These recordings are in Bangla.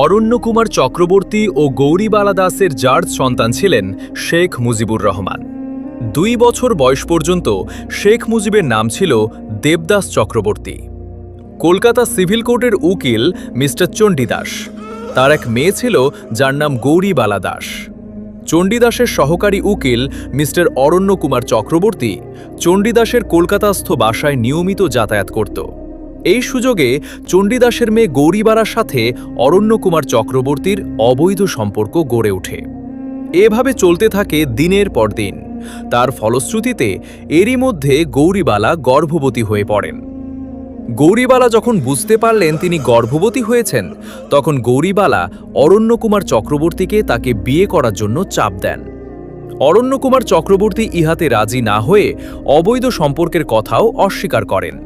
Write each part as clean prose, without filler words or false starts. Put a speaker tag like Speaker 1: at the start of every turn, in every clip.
Speaker 1: অরণ্যকুমার চক্রবর্তী ও গৌরীবালা দাসের জার্জ সন্তান ছিলেন শেখ মুজিবুর রহমান। 2 বছর বয়স পর্যন্ত শেখ মুজিবের নাম ছিল দেবদাস চক্রবর্তী। কলকাতা সিভিল কোর্টের উকিল মিস্টার চণ্ডীদাস। তার এক মেয়ে ছিল যার নাম গৌরীবালা দাস। চণ্ডীদাসের সহকারী উকিল মিস্টার অরণ্যকুমার চক্রবর্তী চণ্ডীদাসের কলকাতাস্থ বাসায় নিয়মিত যাতায়াত করত। এই সুযোগে চণ্ডীদাসের মেয়ে গৌরীবালার সাথে অরণ্যকুমার চক্রবর্তীর অবৈধ সম্পর্ক গড়ে ওঠে। এভাবে চলতে থাকে দিনের পর দিন। তার ফলশ্রুতিতে এরই মধ্যে গৌরীবালা গর্ভবতী হয়ে পড়েন। গৌরীবালা যখন বুঝতে পারলেন তিনি গর্ভবতী হয়েছেন, তখন গৌরীবালা অরণ্যকুমার চক্রবর্তীকে তাকে বিয়ে করার জন্য চাপ দেন। অরণ্যকুমার চক্রবর্তী ইহাতে রাজি না হয়ে অবৈধ সম্পর্কের কথাও অস্বীকার করেন।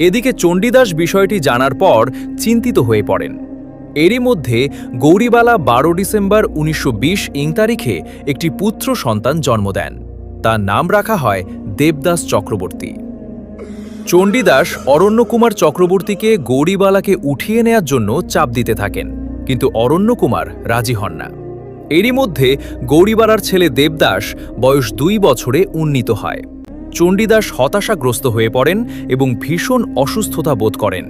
Speaker 1: এদিকে চণ্ডীদাস বিষয়টি জানার পর চিন্তিত হয়ে পড়েন। এরই মধ্যে গৌরীবালা 12 ডিসেম্বর 1920 তারিখে একটি পুত্র সন্তান জন্ম দেন। তার নাম রাখা হয় দেবদাস চক্রবর্তী। চণ্ডীদাস অরণ্যকুমার চক্রবর্তীকে গৌরীবালাকে উঠিয়ে নেয়ার জন্য চাপ দিতে থাকেন, কিন্তু অরণ্যকুমার রাজি হন না। এরই মধ্যে গৌরীবালার ছেলে দেবদাস বয়স 2 বছরে উন্নীত হয়। চণ্ডীদাস হতাশাগ্রস্ত হয়ে পড়েন এবং ভীষণ অসুস্থতা বোধ করেন।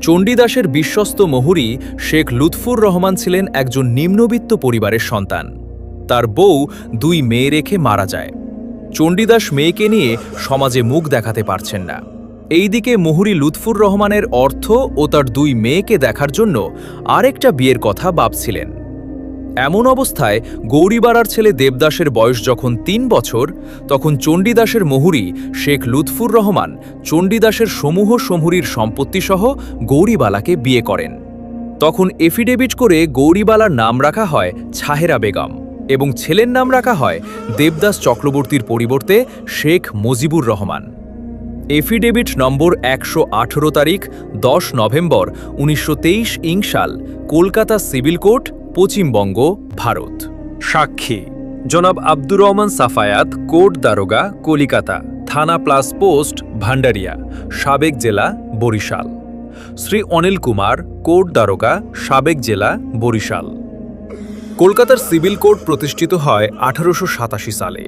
Speaker 1: চণ্ডীদাসের বিশ্বস্ত মহুরী শেখ লুৎফুর রহমান ছিলেন একজন নিম্নবিত্ত পরিবারের সন্তান। তার বউ 2 মেয়ে রেখে মারা যায়। চণ্ডীদাস মেয়েকে নিয়ে সমাজে মুখ দেখাতে পারছেন না। এইদিকে মহুরী লুৎফুর রহমানের অর্থ ও তার 2 মেয়েকে দেখার জন্য আরেকটা বিয়ের কথা ভাবছিলেন। এমন অবস্থায় গৌরীবালার ছেলে দেবদাসের বয়স যখন 3 বছর, তখন চণ্ডীদাসের মহুরী শেখ লুৎফুর রহমান চণ্ডীদাসের সমূহ সমূহীর সম্পত্তিসহ গৌরীবালাকে বিয়ে করেন। তখন এফিডেভিট করে গৌরীবালার নাম রাখা হয় ছাহেরা বেগম এবং ছেলের নাম রাখা হয় দেবদাস চক্রবর্তীর পরিবর্তে শেখ মুজিবুর রহমান। এফিডেভিট নম্বর 118 তারিখ 10 নভেম্বর 1923 সাল, কলকাতা সিভিল কোর্ট, পশ্চিমবঙ্গ, ভারত। সাক্ষী জনাব আব্দুর রহমান সাফায়াত, কোর্ট দারোগা, কলিকাতা, থানা প্লাস পোস্ট, ভান্ডারিয়া, সাবেক জেলা, বরিশাল। শ্রী অনিল কুমার, কোর্ট দারোগা, সাবেক জেলা, বরিশাল। কলকাতার সিভিল কোর্ট প্রতিষ্ঠিত হয় 1887 সালে।